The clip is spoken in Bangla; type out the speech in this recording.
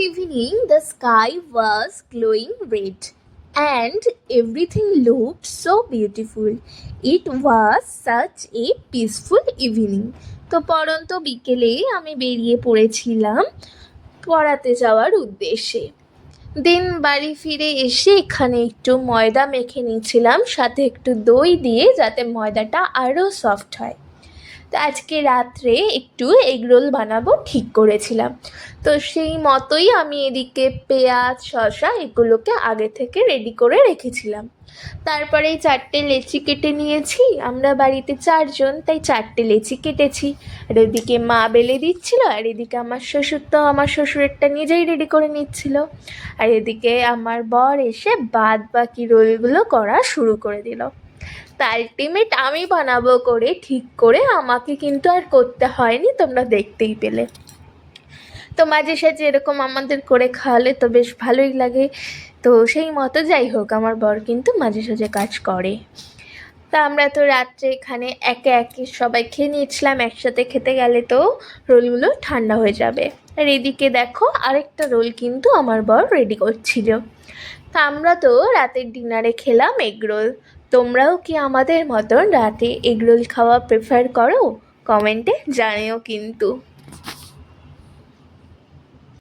evening, the sky was glowing red and everything looked so beautiful. It was such a peaceful evening. তো পরন্ত বিকেলে আমি বেরিয়ে পড়েছিলাম পড়াতে যাওয়ার উদ্দেশ্যে। দিন বাড়ি ফিরে এসে এখানে একটু ময়দা মেখে নিয়েছিলাম, সাথে একটু দই দিয়ে, যাতে ময়দাটা আরও সফট হয়। তো আজকে রাত্রে একটু এগরোল বানাবো ঠিক করেছিলাম। তো সেই মতোই আমি এদিকে পেঁয়াজ, শসা এগুলোকে আগে থেকে রেডি করে রেখেছিলাম। তারপরে 4টে লেচি কেটে নিয়েছি। আমরা বাড়িতে 4 জন, তাই 4টে লেচি কেটেছি। আর এদিকে মা বেলে দিচ্ছিল, আর এদিকে আমার শ্বশুর তো আমার শ্বশুরেরটা নিজেই রেডি করে নিচ্ছিল। আর এদিকে আমার বর এসে বাদ বাকি রোলগুলো করা শুরু করে দিল। তা আলটিমেট আমি বানাবো করে ঠিক করে আমাকে কিন্তু আর করতে হয়নি, তোমরা দেখতেই পেলে। তো মাঝে সাঝে এরকম আমাদের করে খাওয়ালে তো বেশ ভালোই লাগে। তো সেই মতো যাই হোক, আমার বর কিন্তু মাঝে সাঝে কাজ করে। তা আমরা তো রাত্রে এখানে একে একে সবাই খেয়ে নিয়েছিলাম। একসাথে খেতে গেলে তো রোলগুলো ঠান্ডা হয়ে যাবে। আর এদিকে দেখো আরেকটা রোল কিন্তু আমার বর রেডি করছিল। তা আমরা তো রাতের ডিনারে খেলাম এগরোল। তোমরাও কি আমাদের মতন রাতে এগরোল খাওয়া প্রেফার করো? কমেন্টে জানিও কিন্তু।